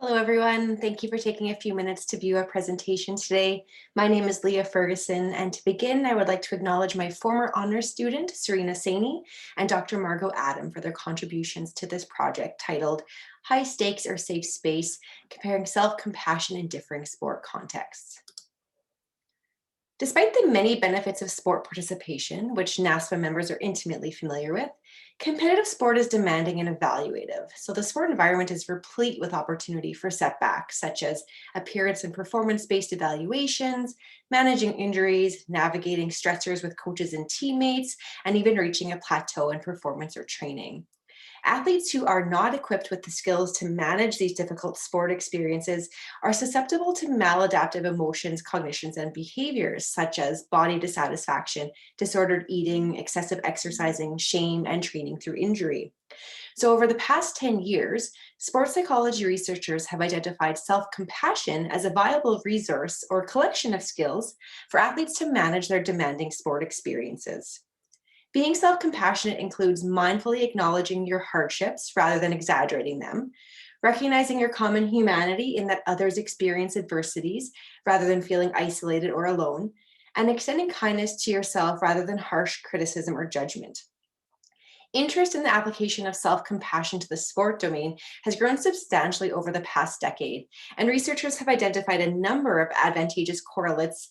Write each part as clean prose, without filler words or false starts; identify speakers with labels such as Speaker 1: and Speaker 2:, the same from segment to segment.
Speaker 1: Hello, everyone. Thank you for taking a few minutes to view our presentation today. My name is Leah Ferguson, and to begin, I would like to acknowledge my former honors student, Serena Saini, and Dr. Margot Adam for their contributions to this project titled High Stakes or Safe Space, Comparing Self-Compassion in Differing Sport Contexts. Despite the many benefits of sport participation, which NASPSPA members are intimately familiar with, competitive sport is demanding and evaluative. So the sport environment is replete with opportunity for setbacks, such as appearance and performance-based evaluations, managing injuries, navigating stressors with coaches and teammates, and even reaching a plateau in performance or training. Athletes who are not equipped with the skills to manage these difficult sport experiences are susceptible to maladaptive emotions, cognitions, and behaviors such as body dissatisfaction, disordered eating, excessive exercising, shame, and training through injury. So over the past 10 years, sports psychology researchers have identified self-compassion as a viable resource or collection of skills for athletes to manage their demanding sport experiences. Being self-compassionate includes mindfully acknowledging your hardships rather than exaggerating them, recognizing your common humanity in that others experience adversities rather than feeling isolated or alone, and extending kindness to yourself rather than harsh criticism or judgment. Interest in the application of self-compassion to the sport domain has grown substantially over the past decade, and researchers have identified a number of advantageous correlates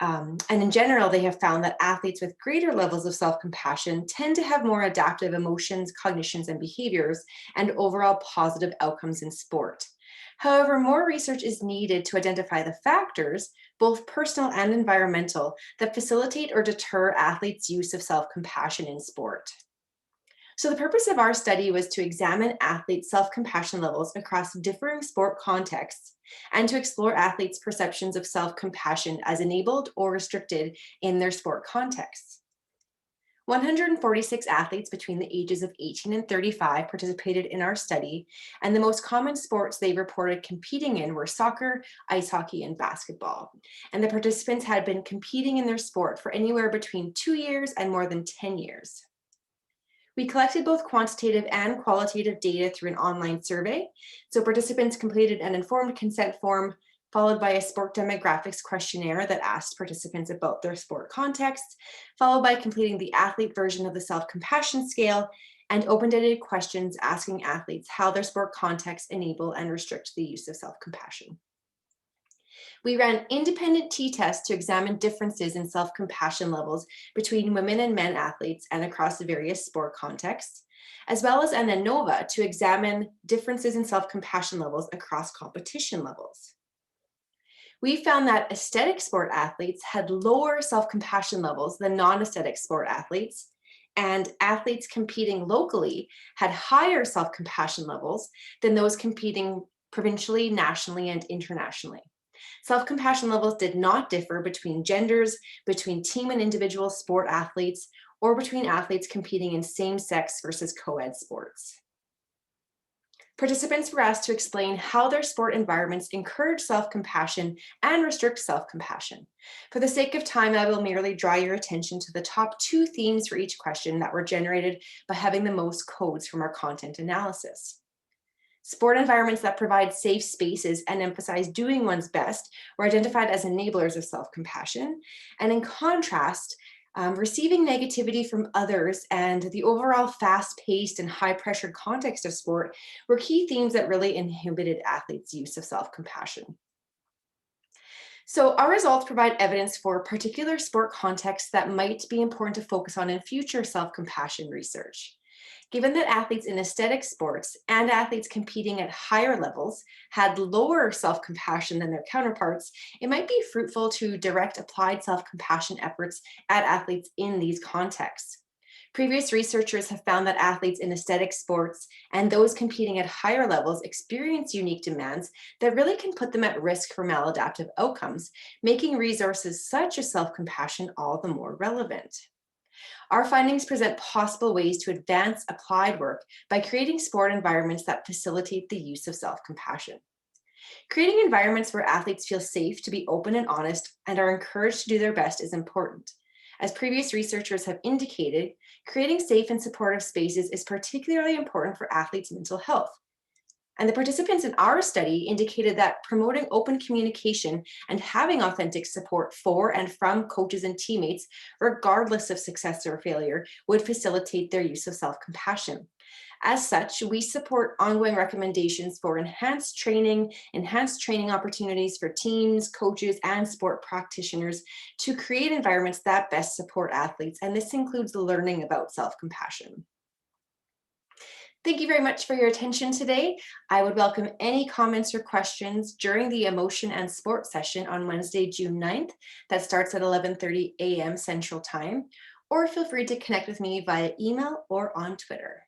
Speaker 1: and in general, they have found that athletes with greater levels of self-compassion tend to have more adaptive emotions, cognitions, and behaviors, and overall positive outcomes in sport. However, more research is needed to identify the factors, both personal and environmental, that facilitate or deter athletes' use of self-compassion in sport. So the purpose of our study was to examine athletes' self-compassion levels across differing sport contexts and to explore athletes' perceptions of self-compassion as enabled or restricted in their sport contexts. 146 athletes between the ages of 18 and 35 participated in our study, and the most common sports they reported competing in were soccer, ice hockey, and basketball. And the participants had been competing in their sport for anywhere between 2 years and more than 10 years. We collected both quantitative and qualitative data through an online survey. So participants completed an informed consent form followed by a sport demographics questionnaire that asked participants about their sport context, followed by completing the athlete version of the self-compassion scale and open-ended questions asking athletes how their sport context enable and restrict the use of self-compassion. We ran independent t-tests to examine differences in self-compassion levels between women and men athletes and across various sport contexts, as well as an ANOVA to examine differences in self-compassion levels across competition levels. We found that aesthetic sport athletes had lower self-compassion levels than non-aesthetic sport athletes, and athletes competing locally had higher self-compassion levels than those competing provincially, nationally, and internationally. Self-compassion levels did not differ between genders, between team and individual sport athletes, or between athletes competing in same-sex versus co-ed sports. Participants were asked to explain how their sport environments encourage self-compassion and restrict self-compassion. For the sake of time, I will merely draw your attention to the top 2 themes for each question that were generated by having the most codes from our content analysis. Sport environments that provide safe spaces and emphasize doing one's best were identified as enablers of self-compassion. And in contrast, receiving negativity from others and the overall fast-paced and high-pressured context of sport were key themes that really inhibited athletes' use of self-compassion. So our results provide evidence for particular sport contexts that might be important to focus on in future self-compassion research. Given that athletes in aesthetic sports and athletes competing at higher levels had lower self-compassion than their counterparts, it might be fruitful to direct applied self-compassion efforts at athletes in these contexts. Previous researchers have found that athletes in aesthetic sports and those competing at higher levels experience unique demands that really can put them at risk for maladaptive outcomes, making resources such as self-compassion all the more relevant. Our findings present possible ways to advance applied work by creating sport environments that facilitate the use of self-compassion. Creating environments where athletes feel safe to be open and honest and are encouraged to do their best is important. As previous researchers have indicated, creating safe and supportive spaces is particularly important for athletes' mental health. And the participants in our study indicated that promoting open communication and having authentic support for and from coaches and teammates, regardless of success or failure, would facilitate their use of self-compassion. As such, we support ongoing recommendations for enhanced training opportunities for teams, coaches, and sport practitioners to create environments that best support athletes. And this includes learning about self-compassion. Thank you very much for your attention today. I would welcome any comments or questions during the Emotion and Sport session on Wednesday, June 9th, that starts at 11:30 a.m. Central Time, or feel free to connect with me via email or on Twitter.